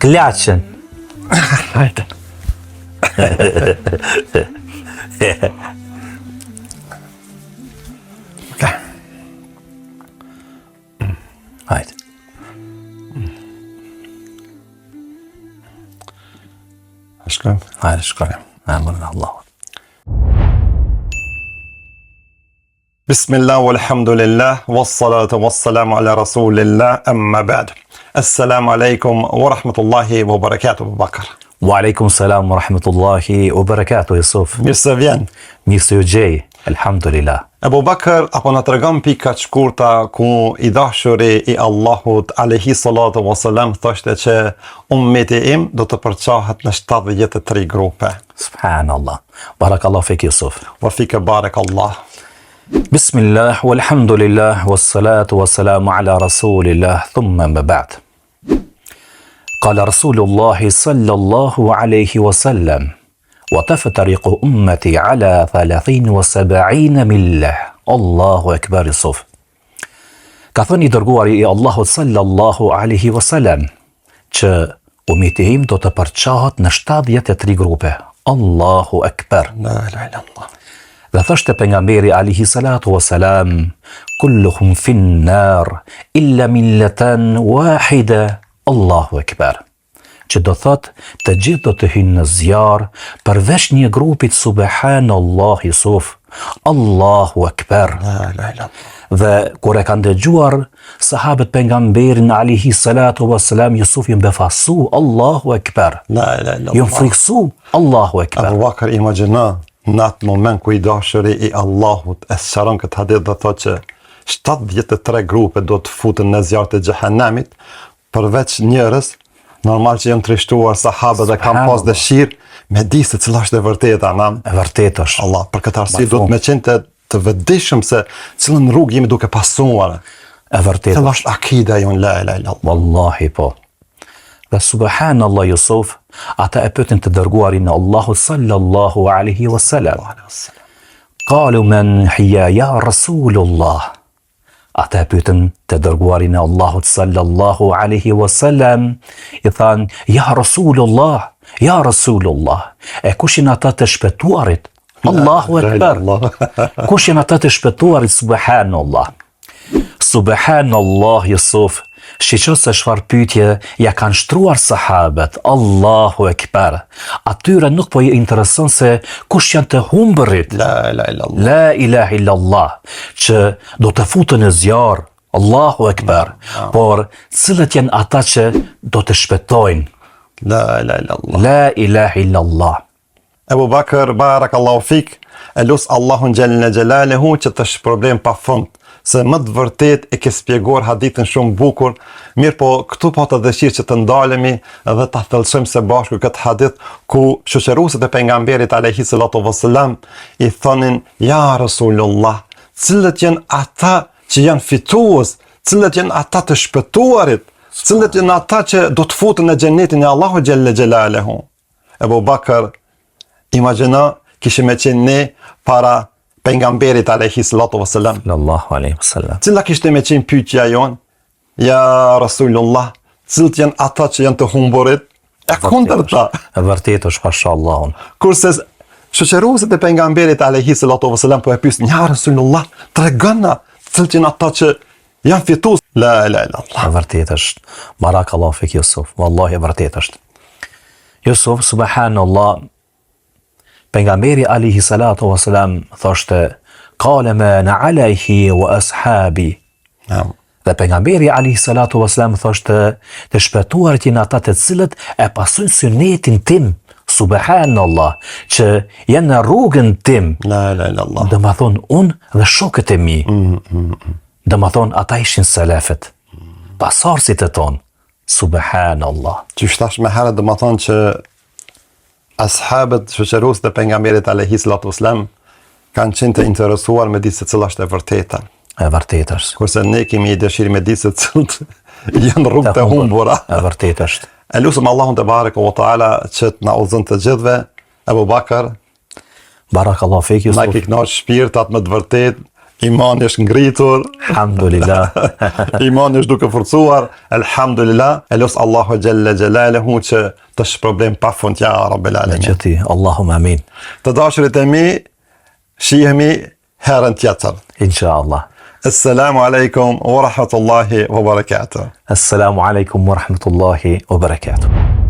Klaçën. Hajde. Hajde. Shkojmë. Hajde, shkojmë. Emrin e Allahut. Bismillah, walhamdulillah, wassalatu wassalamu ala rasulillah, amma ba'd. Assalamu alaikum wa rahmatullahi wa barakatuh, Abu Bakr. Wa alaikum salam wa rahmatullahi wa barakatuh, Yusuf. Mirë se vjen. Mirë se ju gjej, alhamdulillah. Abu Bakr, apo na tregon pika të shkurta ku i dashuri i Allahut alayhi salatu wassalam thoshte që ummeti im do të përçahet në 73 grupe. Subhanallah. Barakallahu fik, Yusuf. Wa fika barakallah. Bismillah, walhamdulillah, wassalatu wassalamu ala rasulillah, thumma ma ba'd. قال رسول الله صلى الله عليه وسلم وتفترق أمتي على 73 ملة. الله أكبر يوسف. Ka thënë i dërguari i Allahut sallallahu alaihi wasallam që ummeti im do të përçahet në 73 grupe. Allahu Akbar. La ilaha illallah. Dhe thoshte pejgamberi alayhi salatu wasalam, kulluhum fin nar illa millatan wahida. Allahu Akbar. Që do thot të gjithë do të hynë në zjarr përveç një grupit. Subhanallah, Yusuf. Allahu Akbar. La ilaha illallah. Dhe kur e kanë dëgjuar sahabët pejgamberin alayhi salatu wasalam, Yusuf ju befasu. Allahu Akbar. La ilaha illallah. Ju friksu. Allahu Akbar. Abu Bakr, imagjino në atë moment ku i dashuri i Allahut e sqaron këtë hadith dhe thotë që 73 grupe do të futen në zjarrin e xhehenamit, përveç njerëz normal që janë trishtuar sahabët dhe kanë pas dëshirë me di se cila është e vërteta, E vërtetë është. Allah, për këtë arsye duhet me qenë të vëdishëm se cilën rrugë jemi duke pasuar. E vërtetë. Cila është akida jonë, la ilaha illallah. Wallahi po. Dhe subhanallah, Yusuf, ata e pyetën të dërguarin e Allahut sallallahu alaihi wasallam. Qalu man hiya ya Rasulullah. Ata e pyetën të dërguarin e Allahut sallallahu alaihi wasallam, i thanë, ja Rasulullah, ja Rasulullah. E kush janë ata të shpëtuarit? Allahu Akbar. Kush janë ata të shpëtuarit? Subhanallah. Subhanallah, Yusuf. Shiqo se çfarë pyetje ja kanë shtruar sahabët. Allahu Akbar. Atyre nuk po i intereson se kush janë të humbërit. La ilaha illallah. La ilaha illallah. Që do të futen në zjarr. Allahu Akbar. Por cilët janë ata që do të shpëtojnë? La ilaha illallah. La ilaha illallah. Abu Bakr, barakallahu fik, e lusë Allahun xhelle xhelaluhu që të shpërblen pa fund, se më të vërtet e ke spjeguar hadithin shumë bukur, mirë po këtu po të dëshirë që të ndalemi dhe të thellësojmë së bashku këtë hadith ku shoqëruesit e pejgamberit alayhi salatu wassalam i thonin, ja Rasulullah, cilët janë ata që janë fitues, cilët janë ata të shpëtuarit, cilët janë ata që do të futen në xhenetin e Allahut xhelle xhelaluhu. Abu Bakr, imagjino kishim me qenë ne para pejgamberit alayhi salatu wassalam. Sallallahu alaihi wasallam. Cila kishte me qenë pyetja jonë? Ja Rasulullah, cilët janë ata që janë të humburit? E kundërta. E vërtetë është pashallahu. Kurse shoqëruesit e pejgamberit alayhi salatu wassalam po e pyesin, ja Rasulullah, tregona cilët janë ata që janë fitues. La ilaha illallah. E vërtetë është. Barakallahu fik, Yusuf. Wallahi e vërtetë është. Yusuf, subhanallah, pejgamberi alayhi salatu wasalam thoshte, qala man alayhi wa ashabi. Dhe pejgamberi alayhi salatu wasalam thoshte, të shpëtuarit janë ata të cilët e pasojnë sunetin tim. Subhanallah, që janë në rrugën tim. La ilaha illallah. Dhe më thonë unë dhe shokët e mi. Dhe më thonë ata ishin selefet, pasarësit e tonë. Subhanallah. Që shtash me herët dhe më thonë që ashabët shoqëruesit e pejgamberit alayhi salatu wassalam kanë qenë të interesuar me di se cila është e vërteta. E vërtetë është. Kurse ne kemi dëshirë me di se cilët janë rrugë të humbura. E vërtetë është. E lusëm Allahun te bareke ve taala që të na udhëzon të gjithëve. Abu Bakr, Barakallahu fik, Yusuf. na ke kënaqur shpirtat më të vërtet imani është ngritur, Alhamdulillah. imani është duke forcuar, elhamdulillah, e lusë Allahu Gjelle Gjelaluhu që të shpërblim pa fund, ja Rabbel Alamin. Që ti, Allahumma amin. Të dashurit e mi, shihemi herën tjetër. Inshallah. Assalamu alaikum wa rahmatullahi wa barakatuh. Assalamu alaikum wa rahmatullahi wa barakatuh.